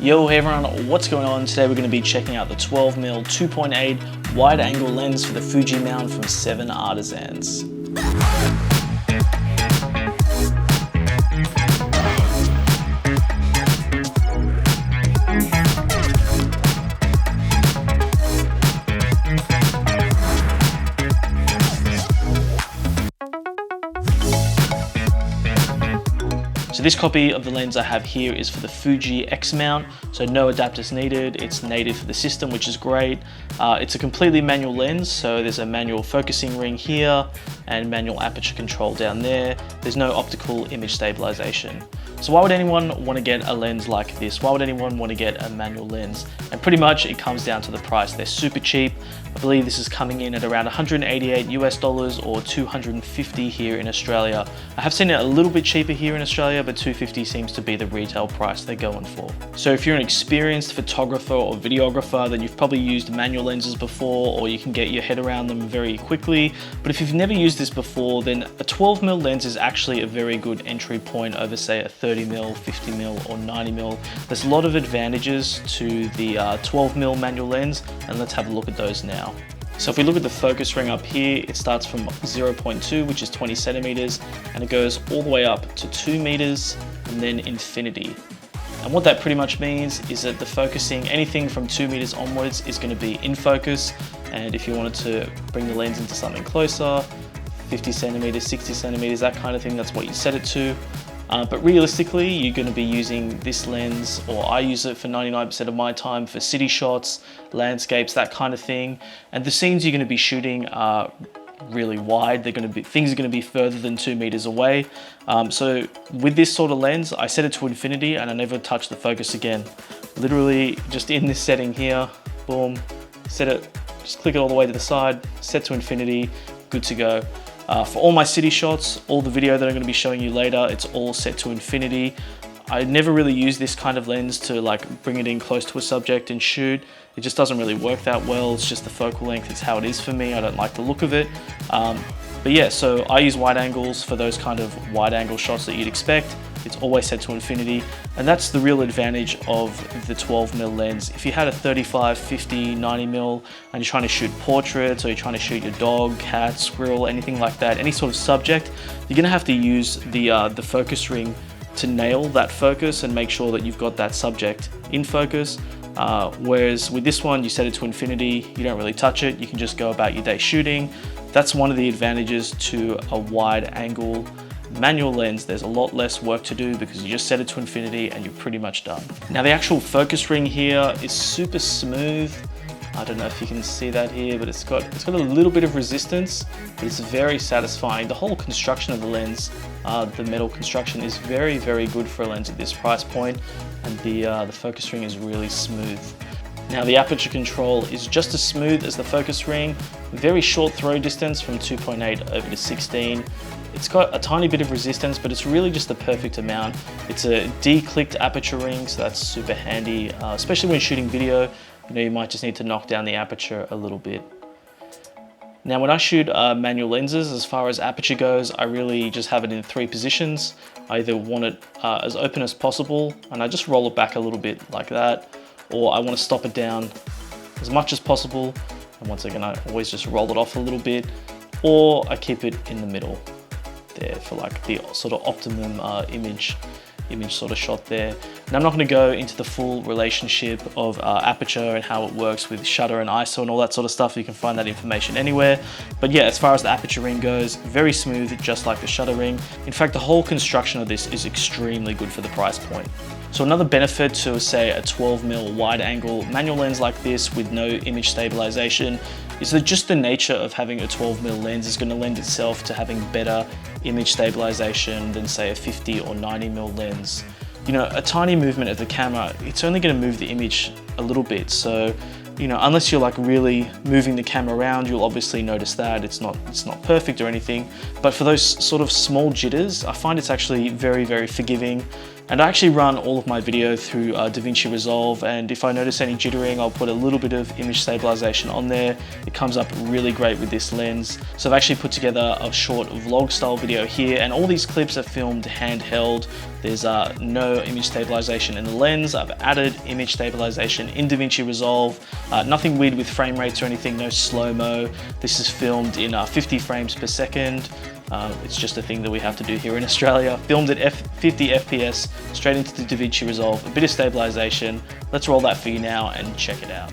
Yo, hey everyone, what's going on? Today we're going to be checking out the 12mm 2.8 wide angle lens for the Fuji mount from 7 Artisans. So this copy of the lens I have here is for the Fuji X mount, so no adapters needed. It's native for the system, which is great. It's a completely manual lens, so there's a manual focusing ring here and manual aperture control down there. There's no optical image stabilization. So why would anyone want to get a lens like this? Why would anyone want to get a manual lens? And pretty much it comes down to the price. They're super cheap. I believe this is coming in at around 188 US dollars or 250 here in Australia. I have seen it a little bit cheaper here in Australia, but 250 seems to be the retail price they're going for. So if you're an experienced photographer or videographer, then you've probably used manual lenses before, or you can get your head around them very quickly. But if you've never used this before, then a 12mm lens is actually a very good entry point over, say, a 30mm, 50mm or 90mm. There's a lot of advantages to the 12mm manual lens, and let's have a look at those now. So if we look at the focus ring up here, it starts from 0.2, which is 20 centimeters, and it goes all the way up to 2 meters and then infinity. And what that pretty much means is that the focusing, anything from 2 meters onwards is going to be in focus. And if you wanted to bring the lens into something closer, 50 centimeters, 60 centimeters, that kind of thing, that's what you set it to. But realistically, you're going to be using this lens, or I use it for 99% of my time for city shots, landscapes, that kind of thing. And the scenes you're going to be shooting are really wide. Things are going to be further than 2 meters away. So with this sort of lens, I set it to infinity and I never touch the focus again. Literally just in this setting here, boom, set it, just click it all the way to the side, set to infinity, good to go. For all my city shots, all the video that I'm going to be showing you later, it's all set to infinity. I never really use this kind of lens to like bring it in close to a subject and shoot. It just doesn't really work that well. It's just the focal length, it's how it is for me. I don't like the look of it. But yeah, so I use wide angles for those kind of wide angle shots that you'd expect. It's always set to infinity, and that's the real advantage of the 12mm lens. If you had a 35, 50, 90mm and you're trying to shoot portraits, or you're trying to shoot your dog, cat, squirrel, anything like that, any sort of subject, you're gonna have to use the focus ring to nail that focus and make sure that you've got that subject in focus. Whereas with this one, you set it to infinity, you don't really touch it, you can just go about your day shooting. That's one of the advantages to a wide angle manual lens. There's a lot less work to do because you just set it to infinity and you're pretty much done. Now the actual focus ring here is super smooth. I don't know if you can see that here, but it's got a little bit of resistance, but it's very satisfying. The whole construction of the lens, the metal construction, is very, very good for a lens at this price point, and the focus ring is really smooth. Now the aperture control is just as smooth as the focus ring, very short throw distance from 2.8 over to 16. It's got a tiny bit of resistance, but it's really just the perfect amount. It's a de-clicked aperture ring, so that's super handy, especially when shooting video. You know, you might just need to knock down the aperture a little bit. Now when I shoot manual lenses, as far as aperture goes, I really just have it in 3 positions. I either want it as open as possible, and I just roll it back a little bit like that, or I want to stop it down as much as possible, and once again I always just roll it off a little bit, or I keep it in the middle there for like the sort of optimum image sort of shot there. And I'm not going to go into the full relationship of aperture and how it works with shutter and ISO and all that sort of stuff. You can find that information anywhere. But yeah, as far as the aperture ring goes, very smooth, just like the shutter ring. In fact, the whole construction of this is extremely good for the price point. So another benefit to, say, a 12mm wide angle manual lens like this with no image stabilization is that just the nature of having a 12mm lens is going to lend itself to having better image stabilization than, say, a 50 or 90mm lens. You know, a tiny movement of the camera, it's only going to move the image a little bit. So, you know, unless you're like really moving the camera around, you'll obviously notice that it's not perfect or anything. But for those sort of small jitters, I find it's actually very, very forgiving. And I actually run all of my video through DaVinci Resolve, and if I notice any jittering, I'll put a little bit of image stabilization on there. It comes up really great with this lens. So I've actually put together a short vlog style video here, and all these clips are filmed handheld There's no image stabilization in the lens. I've added image stabilization in DaVinci Resolve. Nothing weird with frame rates or anything, no slow-mo. This is filmed in 50 frames per second. It's just a thing that we have to do here in Australia. Filmed at 50 FPS, straight into the DaVinci Resolve, a bit of stabilization. Let's roll that for you now and check it out.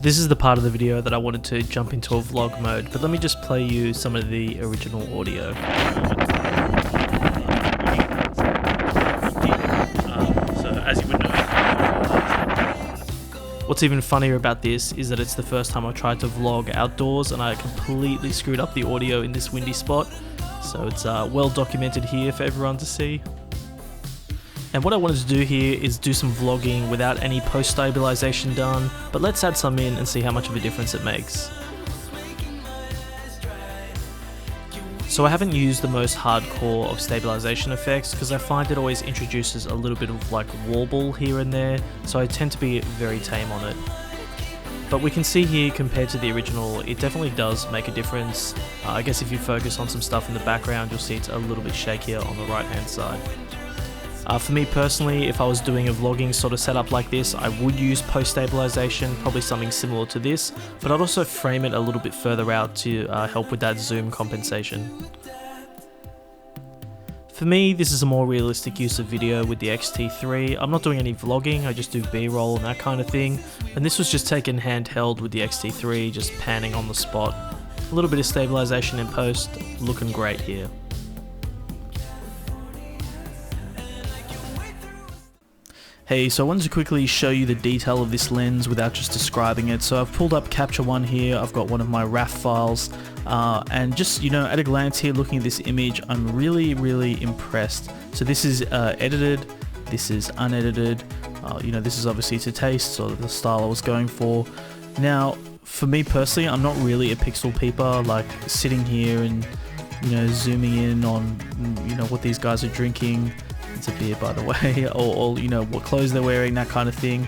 This is the part of the video that I wanted to jump into a vlog mode, but let me just play you some of the original audio. So as you would know, what's even funnier about this is that it's the first time I tried to vlog outdoors and I completely screwed up the audio in this windy spot. So it's well documented here for everyone to see. And what I wanted to do here is do some vlogging without any post-stabilization done, but let's add some in and see how much of a difference it makes. So I haven't used the most hardcore of stabilization effects because I find it always introduces a little bit of like warble here and there, so I tend to be very tame on it. But we can see here, compared to the original, it definitely does make a difference. I guess if you focus on some stuff in the background, you'll see it's a little bit shakier on the right hand side. For me personally, if I was doing a vlogging sort of setup like this, I would use post-stabilization, probably something similar to this, but I'd also frame it a little bit further out to help with that zoom compensation. For me, this is a more realistic use of video with the X-T3. I'm not doing any vlogging, I just do B-roll and that kind of thing, and this was just taken handheld with the X-T3, just panning on the spot. A little bit of stabilization in post, looking great here. Hey, so I wanted to quickly show you the detail of this lens without just describing it. So I've pulled up Capture One here, I've got one of my RAW files, and just, you know, at a glance here looking at this image, I'm really impressed. So this is edited, this is unedited, you know, this is obviously to taste, so the style I was going for. Now, for me personally, I'm not really a pixel peeper, like sitting here and, you know, zooming in on, you know, what these guys are drinking. It's a beer, by the way, or you know, what clothes they're wearing, that kind of thing.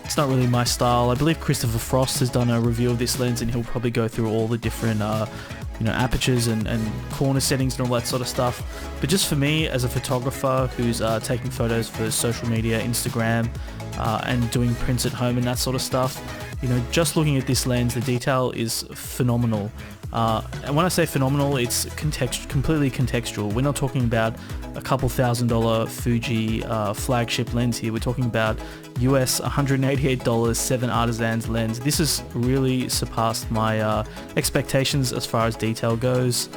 It's not really my style. I believe Christopher Frost has done a review of this lens and he'll probably go through all the different you know, apertures and corner settings and all that sort of stuff. But just for me, as a photographer who's taking photos for social media, Instagram, and doing prints at home and that sort of stuff, you know, just looking at this lens, the detail is phenomenal. And when I say phenomenal, it's completely contextual. We're not talking about a couple $1,000 Fuji flagship lens here. We're talking about US $188 7 Artisans lens. This has really surpassed my expectations as far as detail goes,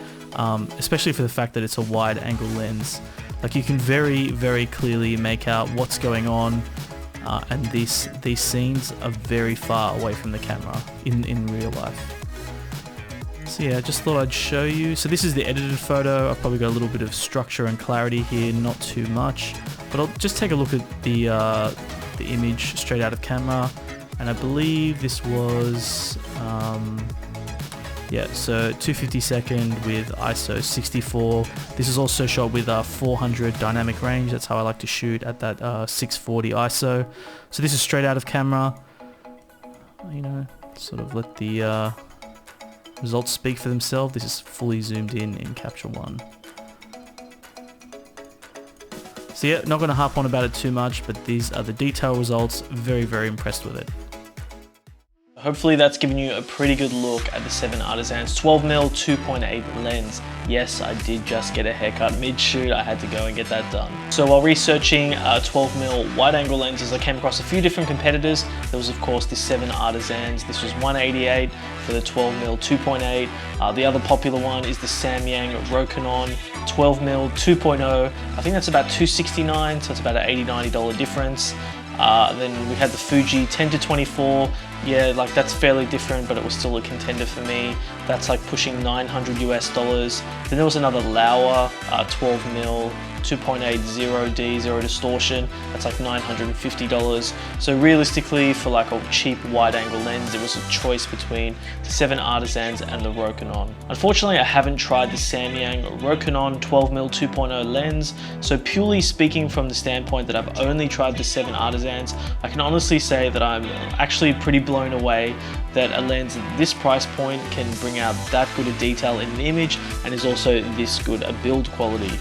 especially for the fact that it's a wide angle lens. Like, you can very clearly make out what's going on, and these scenes are very far away from the camera in real life. So yeah, I just thought I'd show you. So this is the edited photo. I've probably got a little bit of structure and clarity here, not too much. But I'll just take a look at the image straight out of camera. And I believe this was, yeah, so 252nd with ISO 64. This is also shot with 400 dynamic range. That's how I like to shoot, at that 640 ISO. So this is straight out of camera. You know, sort of let the results speak for themselves. This is fully zoomed in Capture One. So yeah, not going to harp on about it too much, but these are the detail results. Very impressed with it. Hopefully that's given you a pretty good look at the 7 Artisans 12mm 2.8 lens. Yes, I did just get a haircut mid-shoot. I had to go and get that done. So while researching 12mm wide-angle lenses, I came across a few different competitors. There was, of course, the 7 Artisans. This was $188 for the 12mm 2.8. The other popular one is the Samyang Rokinon 12mm 2.0. I think that's about $269, so it's about an $80-$90 difference. Then we had the Fuji 10 to 24. Yeah, like that's fairly different, but it was still a contender for me. That's like pushing $900 US. Then there was another Laowa 12mm 2.80D zero distortion. That's like $950. So realistically, for like a cheap wide-angle lens, it was a choice between the 7 Artisans and the Rokinon. Unfortunately, I haven't tried the Samyang Rokinon 12mm 2.0 lens. So purely speaking from the standpoint that I've only tried the 7 Artisans, I can honestly say that I'm actually pretty blown away that a lens at this price point can bring out that good a detail in an image and is also this good a build quality.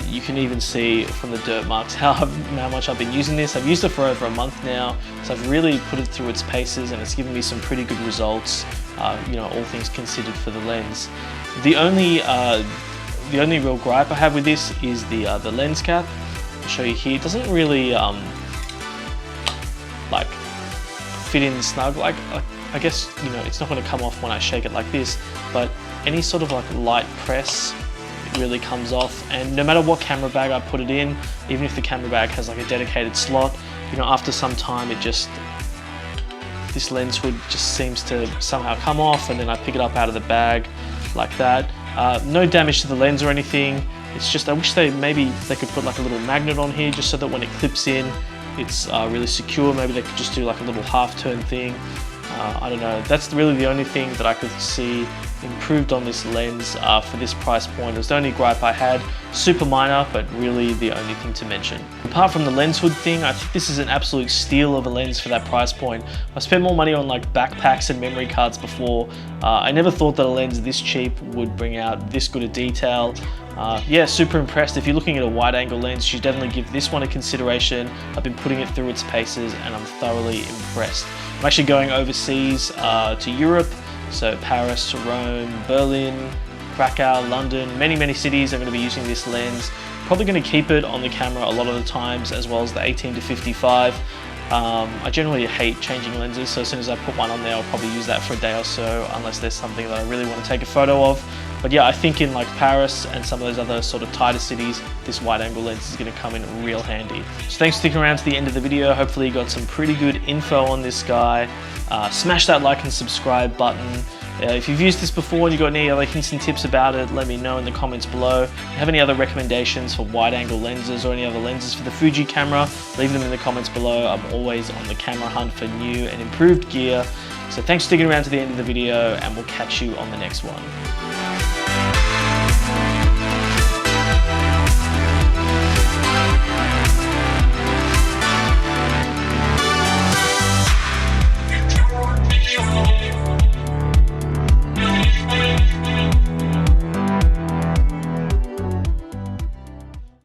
You can even see from the dirt marks how much I've been using this. I've used it for over a month now, so I've really put it through its paces and it's given me some pretty good results, you know, all things considered for the lens. The only real gripe I have with this is the lens cap. I'll show you here. It doesn't really like fit in snug. Like I guess, you know, it's not going to come off when I shake it like this, but any sort of like light press, it really comes off. And no matter what camera bag I put it in, even if the camera bag has like a dedicated slot, you know, after some time this lens hood just seems to somehow come off, and then I pick it up out of the bag like that. No damage to the lens or anything. It's just I wish they could put like a little magnet on here just so that when it clips in, it's really secure. Maybe they could just do like a little half turn thing. I don't know. That's really the only thing that I could see improved on this lens for this price point. It was the only gripe I had. Super minor, but really the only thing to mention. Apart from the lens hood thing, I think this is an absolute steal of a lens for that price point. I've spent more money on like backpacks and memory cards before. I never thought that a lens this cheap would bring out this good a detail. Yeah, super impressed. If you're looking at a wide angle lens, you should definitely give this one a consideration. I've been putting it through its paces and I'm thoroughly impressed. I'm actually going overseas to Europe, so Paris, Rome, Berlin, Krakow, London, many cities are going to be using this lens. Probably going to keep it on the camera a lot of the times, as well as the 18 to 55. I generally hate changing lenses, so as soon as I put one on there, I'll probably use that for a day or so, unless there's something that I really want to take a photo of. But yeah, I think in like Paris and some of those other sort of tighter cities, this wide angle lens is going to come in real handy. So thanks for sticking around to the end of the video. Hopefully you got some pretty good info on this guy. Smash that like and subscribe button. If you've used this before and you've got any other hints and tips about it, let me know in the comments below. If you have any other recommendations for wide angle lenses or any other lenses for the Fuji camera, leave them in the comments below. I'm always on the camera hunt for new and improved gear. So thanks for sticking around to the end of the video, and we'll catch you on the next one.